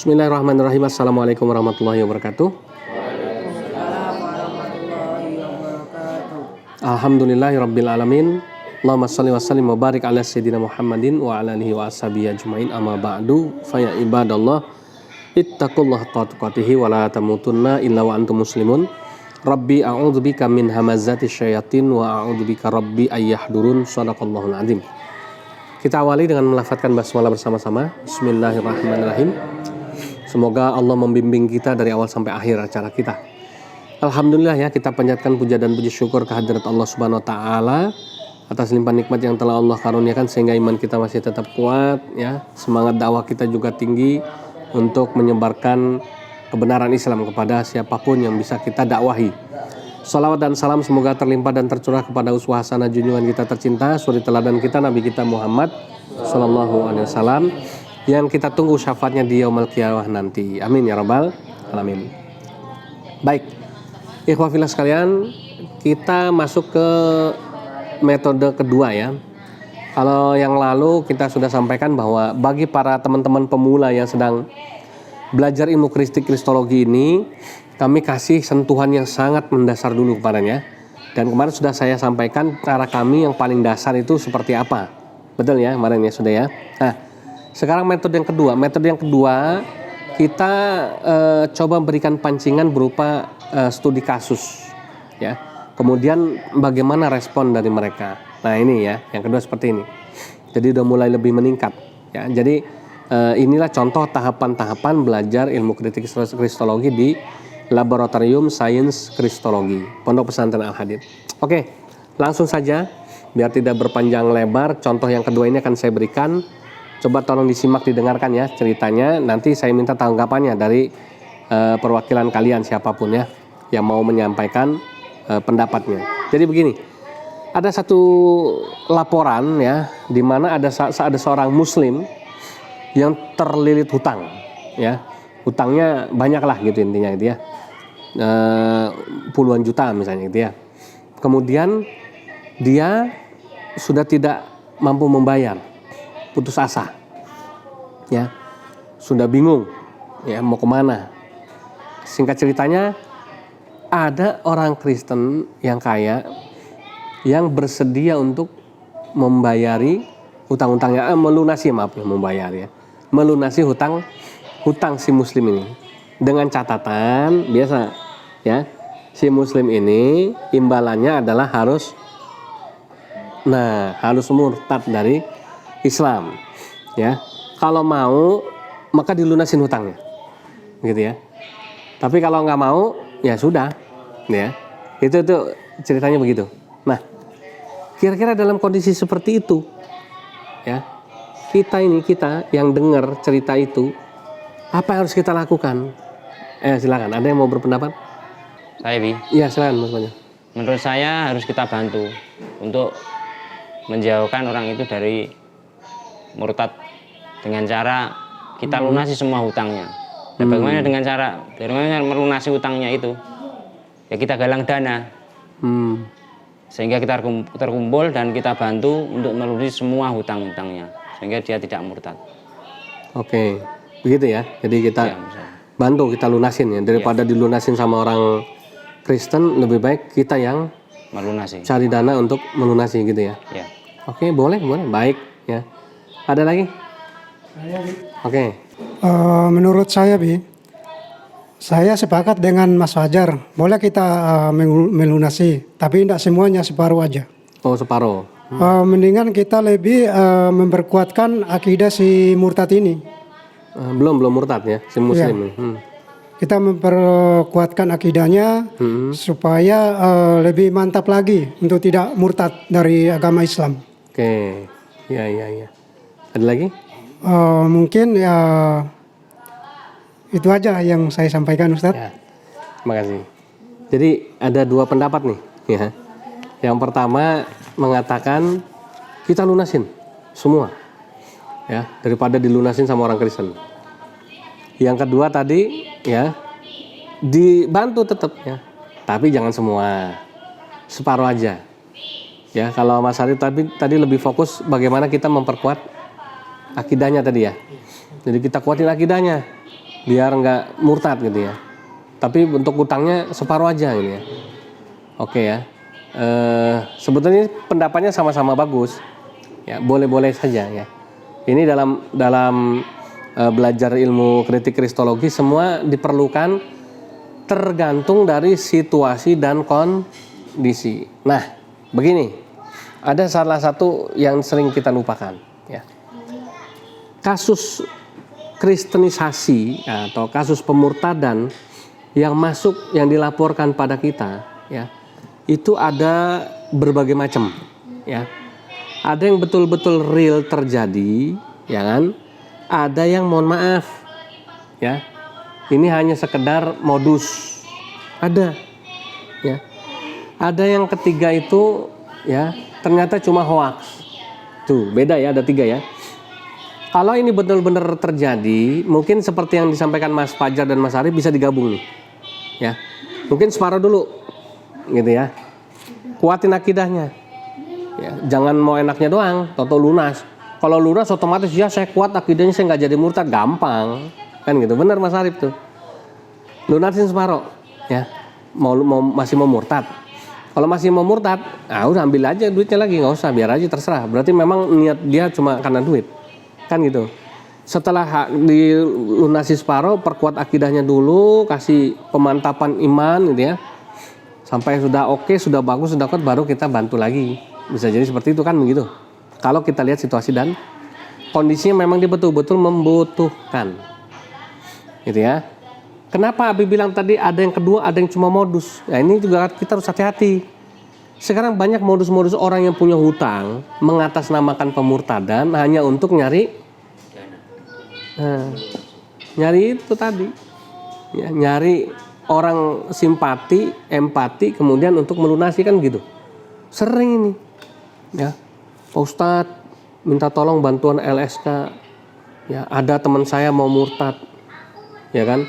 Bismillahirrahmanirrahim. Assalamualaikum warahmatullahi wabarakatuh. Alhamdulillahirabbil alamin. Allahumma shalli wa sallim wa barik ala sayyidina Muhammadin wa ala alihi wa ashabihi ajmain. Amma ba'du, fa ya ibadallah, ittaqullaha haqqa tuqatih wa la tamutunna illa wa antum muslimun. Rabbi a'udzubika min hamazati syayatin wa a'udzubika rabbi ayyahdurun. Shadaqallahul azim. Kita awali dengan melafadzkan basmalah bersama-sama. Bismillahirrahmanirrahim. Semoga Allah membimbing kita dari awal sampai akhir acara kita. Alhamdulillah ya, kita panjatkan puja dan puji syukur kehadirat Allah Subhanahu wa taala atas limpahan nikmat yang telah Allah karuniakan sehingga iman kita masih tetap kuat ya. Semangat dakwah kita juga tinggi untuk menyebarkan kebenaran Islam kepada siapapun yang bisa kita dakwahi. Salawat dan salam semoga terlimpah dan tercurah kepada uswah hasanah junjungan kita tercinta, suri teladan kita, Nabi kita Muhammad sallallahu alaihi wasallam, yang kita tunggu syafaatnya di yaumul qiyamah nanti. Amin ya rabbal alamin. Baik, ikhwah fillah sekalian, kita masuk ke metode kedua ya. Kalau yang lalu kita sudah sampaikan bahwa bagi para teman-teman pemula yang sedang belajar ilmu kristologi ini, kami kasih sentuhan yang sangat mendasar dulu kepadanya. Dan kemarin sudah saya sampaikan cara kami yang paling dasar itu seperti apa. Betul ya kemarin ya sudah ya. Nah, sekarang metode yang kedua. Metode yang kedua kita coba berikan pancingan berupa studi kasus ya. Kemudian bagaimana respon dari mereka. Nah ini ya, yang kedua seperti ini. Jadi udah mulai lebih meningkat ya. Jadi inilah contoh tahapan-tahapan belajar ilmu kristologi di Laboratorium Sains Kristologi Pondok Pesantren Al-Hadid. Oke, langsung saja biar tidak berpanjang lebar. Contoh yang kedua ini akan saya berikan. Coba tolong disimak, didengarkan ya ceritanya. Nanti saya minta tanggapannya dari perwakilan kalian siapapun ya yang mau menyampaikan pendapatnya. Jadi begini, ada satu laporan ya, di mana ada seorang Muslim yang terlilit hutang ya. Hutangnya banyak lah gitu intinya gitu ya, puluhan juta misalnya gitu ya. Kemudian dia sudah tidak mampu membayar, putus asa ya, sudah bingung ya mau kemana. Singkat ceritanya, ada orang Kristen yang kaya yang bersedia untuk membayari hutang-hutangnya, melunasi hutang si Muslim ini, dengan catatan biasa ya, si Muslim ini imbalannya adalah harus murtad dari Islam ya. Kalau mau maka dilunasin hutangnya gitu ya. Tapi kalau nggak mau ya sudah ya. Itu ceritanya begitu. Nah, kira-kira dalam kondisi seperti itu ya, kita yang dengar cerita itu, apa yang harus kita lakukan? Silakan, ada yang mau berpendapat? Saya, Bi. Iya, silakan Mas Panji. Menurut saya harus kita bantu untuk menjauhkan orang itu dari murtad dengan cara kita lunasi semua hutangnya. Dan bagaimana bagaimana melunasi hutangnya itu? Ya kita galang dana. Sehingga kita terkumpul dan kita bantu untuk melunasi semua hutang-hutangnya sehingga dia tidak murtad. Oke. Begitu ya, jadi kita bantu, kita lunasin ya, daripada dilunasin sama orang Kristen, lebih baik kita yang melunasi, cari dana untuk melunasi gitu ya. Ya. Oke, boleh, baik ya. Ada lagi? Oke. Menurut saya, Bi, saya sepakat dengan Mas Fajar, boleh kita melunasi, tapi tidak semuanya, separuh aja. Oh, separuh. Mendingan kita lebih memperkuatkan akidah si murtad ini. Belum murtad ya si Muslim. Ya. Kita memperkuatkan akidahnya supaya lebih mantap lagi untuk tidak murtad dari agama Islam. Oke, ya. Ada lagi? Mungkin ya itu aja yang saya sampaikan, Ustadz. Ya, terima kasih. Jadi ada dua pendapat nih ya. Yang pertama mengatakan kita lunasin semua ya, daripada dilunasin sama orang Kristen. Yang kedua tadi ya, dibantu tetap ya, tapi jangan semua, separuh aja ya. Kalau Mas Arif tadi lebih fokus bagaimana kita memperkuat akidahnya tadi ya. Jadi kita kuatin akidahnya biar nggak murtad gitu ya. Tapi untuk utangnya separuh aja gitu ya. Oke ya. Sebetulnya pendapatnya sama-sama bagus. Ya, boleh-boleh saja ya. Ini dalam belajar ilmu kritik kristologi semua diperlukan tergantung dari situasi dan kondisi. Nah, begini. Ada salah satu yang sering kita lupakan ya. Kasus kristenisasi atau kasus pemurtadan yang dilaporkan pada kita ya, itu ada berbagai macam ya. Ada yang betul-betul real terjadi ya kan, ada yang mohon maaf ya, ini hanya sekedar modus, ada ya. Ada yang ketiga itu ya ternyata cuma hoax. Tuh beda ya, ada 3 ya. Kalau ini benar-benar terjadi, mungkin seperti yang disampaikan Mas Fajar dan Mas Arif bisa digabung nih. Ya. Mungkin separuh dulu. Gitu ya. Kuatin akidahnya. Ya, jangan mau enaknya doang, toto lunas. Kalau lunas otomatis ya saya kuat akidahnya, saya nggak jadi murtad, gampang. Kan gitu. Benar Mas Arif tuh. Lunasin separuh, ya. Masih mau murtad. Kalau masih mau murtad, udah ambil aja duitnya lagi, nggak usah, biar aja terserah. Berarti memang niat dia cuma karena duit. Kan gitu. Setelah dilunasi separuh, perkuat akidahnya dulu, kasih pemantapan iman gitu ya. Sampai sudah oke, sudah bagus, sudah kuat, baru kita bantu lagi. Bisa jadi seperti itu kan begitu. Kalau kita lihat situasi dan kondisinya memang dia betul-betul membutuhkan. Gitu ya. Kenapa Abi bilang tadi ada yang kedua, ada yang cuma modus. Ya ini juga kita harus hati-hati. Sekarang banyak modus-modus orang yang punya hutang mengatasnamakan pemurtadan hanya untuk nyari itu tadi ya, nyari orang simpati, empati, kemudian untuk melunasi kan gitu. Sering ini ya, Pak Ustadz minta tolong bantuan LSK ya, ada teman saya mau murtad ya kan,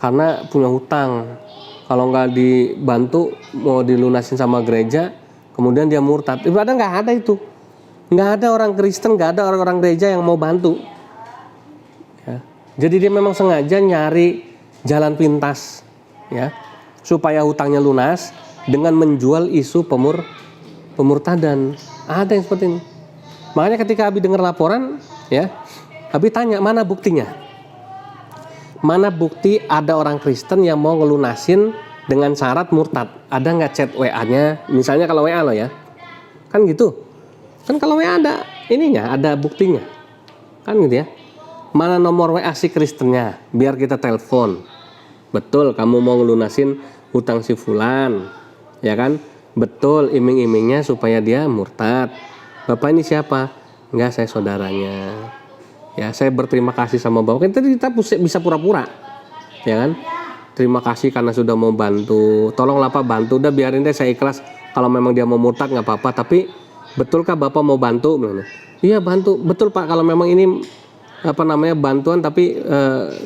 karena punya hutang. Kalau nggak dibantu mau dilunasin sama gereja, kemudian dia murtad. Ibadah nggak ada itu, nggak ada orang Kristen, nggak ada orang-orang gereja yang mau bantu. Ya. Jadi dia memang sengaja nyari jalan pintas, ya, supaya hutangnya lunas dengan menjual isu pemurtadan. Ada yang seperti ini. Makanya ketika Abi dengar laporan, ya, Abi tanya mana buktinya. Mana bukti ada orang Kristen yang mau ngelunasin dengan syarat murtad? Ada nggak chat WA-nya? Misalnya kalau WA lo ya, kan gitu. Kan kalau WA ada ininya, ada buktinya, kan gitu ya. Mana nomor WA si Kristennya? Biar kita telepon. Betul, kamu mau ngelunasin hutang si Fulan, ya kan? Betul, iming-imingnya supaya dia murtad. Bapak ini siapa? Enggak, saya saudaranya. Ya, saya berterima kasih sama Bapak. Kan tadi kita bisa pura-pura, ya kan? Terima kasih karena sudah mau bantu. Tolonglah Pak bantu. Udah biarin deh, saya ikhlas. Kalau memang dia mau murtad nggak apa-apa. Tapi betulkah Bapak mau bantu? Iya bantu. Betul Pak. Kalau memang ini bantuan, tapi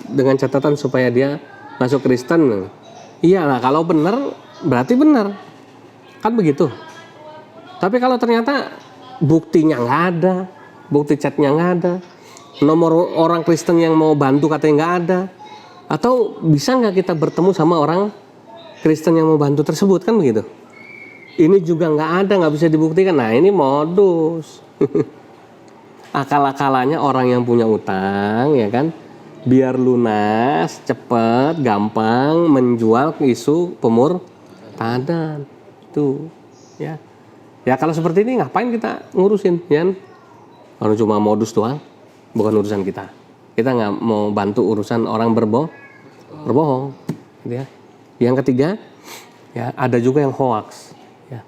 dengan catatan supaya dia masuk Kristen. Iya. Nah kalau benar berarti benar. Kan begitu. Tapi kalau ternyata buktinya nggak ada, bukti chatnya nggak ada, nomor orang Kristen yang mau bantu katanya nggak ada, atau bisa nggak kita bertemu sama orang Kristen yang mau bantu tersebut, kan begitu. Ini juga nggak ada, nggak bisa dibuktikan. Nah ini modus. Akal-akalannya orang yang punya utang, ya kan, biar lunas, cepet, gampang menjual isu pemurtadan. Tuh, ya. Ya kalau seperti ini ngapain kita ngurusin, ya? Kalau cuma modus doang, bukan urusan kita. Kita nggak mau bantu urusan orang berbohong, gitu ya. Yang ketiga, ya ada juga yang hoax. Ya.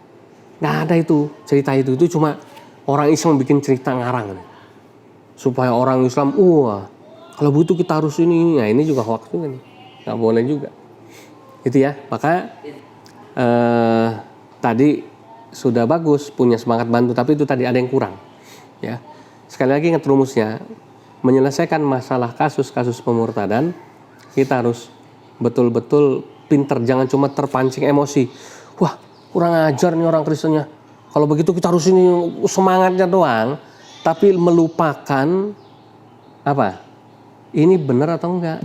Nggak ada itu cerita itu cuma orang Islam bikin cerita ngarang, supaya orang Islam, kalau begitu kita harus ini. Nah ini juga hoax juga nih, nggak boleh juga. Itu ya. Maka tadi sudah bagus punya semangat bantu, tapi itu tadi ada yang kurang. Ya. Sekali lagi ingat rumusnya, menyelesaikan masalah kasus-kasus pemurtadan, kita harus betul-betul pinter, jangan cuma terpancing emosi. Wah, kurang ajar nih orang Kristennya. Kalau begitu kita harus ini, semangatnya doang, tapi melupakan apa? Ini benar atau enggak?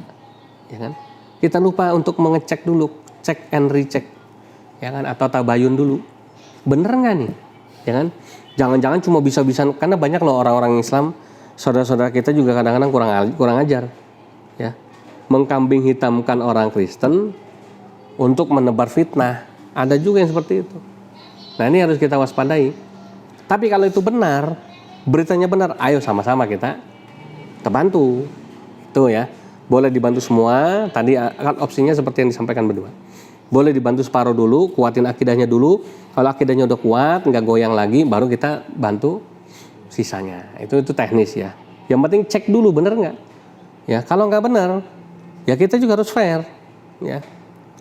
ya kan? Kita lupa untuk mengecek dulu, cek and recheck, ya kan? Atau tabayun dulu, bener nggak nih, ya kan? Jangan-jangan cuma bisa-bisa, karena banyak loh orang-orang Islam, saudara-saudara kita juga kadang-kadang kurang ajar, ya, mengkambing hitamkan orang Kristen untuk menebar fitnah. Ada juga yang seperti itu. Nah ini harus kita waspadai. Tapi kalau itu benar, beritanya benar, ayo sama-sama kita bantu. Itu ya, boleh dibantu semua. Tadi opsinya seperti yang disampaikan berdua. Boleh dibantu separuh dulu, kuatin akidahnya dulu. Kalau akidahnya udah kuat, nggak goyang lagi, baru kita bantu sisanya. Itu teknis ya. Yang penting cek dulu bener nggak. Ya kalau nggak benar, ya kita juga harus fair. Ya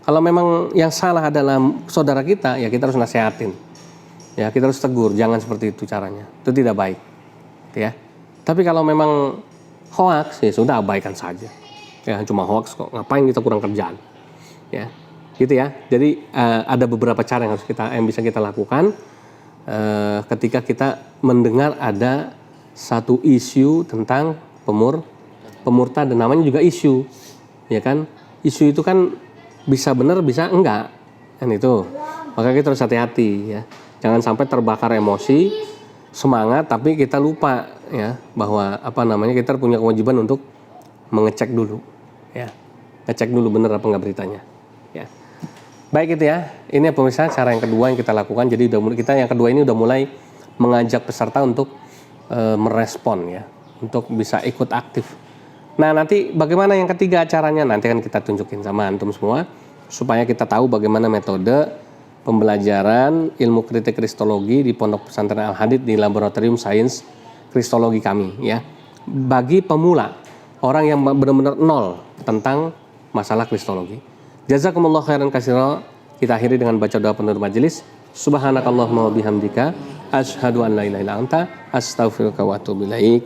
kalau memang yang salah adalah saudara kita, ya kita harus nasihatin. Ya kita harus tegur, jangan seperti itu caranya. Itu tidak baik. Ya. Tapi kalau memang hoax, ya sudah abaikan saja. Ya cuma hoax kok, ngapain kita kurang kerjaan. Ya. Gitu ya. Jadi ada beberapa cara yang bisa kita lakukan ketika kita mendengar ada satu isu tentang pemurtad, dan namanya juga isu, ya kan? Isu itu kan bisa benar, bisa enggak, kan itu. Maka kita harus hati-hati, ya. Jangan sampai terbakar emosi, semangat, tapi kita lupa, ya, bahwa kita punya kewajiban untuk mengecek dulu, ya, ngecek dulu benar apa enggak beritanya, ya. Baik itu ya, ini pemirsa cara yang kedua yang kita lakukan. Jadi kita yang kedua ini udah mulai mengajak peserta untuk merespon, ya, untuk bisa ikut aktif. Nah nanti bagaimana yang ketiga caranya, nanti kan kita tunjukin sama antum semua supaya kita tahu bagaimana metode pembelajaran ilmu kritik kristologi di Pondok Pesantren Al-Hadid di Laboratorium Sains Kristologi kami, ya. Bagi pemula, orang yang benar-benar nol tentang masalah kristologi. Jazakumullah khairan katsira. Kita akhiri dengan baca doa penutup majelis. Subhanakallahumma wa bihamdika asyhadu an la ilaha illa anta astaghfiruka wa atubu ilaik.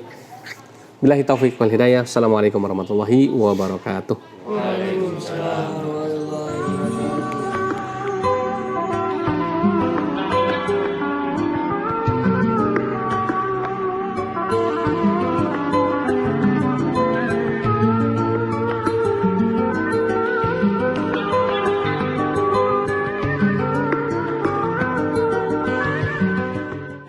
Billahi taufiq wal hidayah. Assalamualaikum warahmatullahi wabarakatuh. Waalaikumsalam.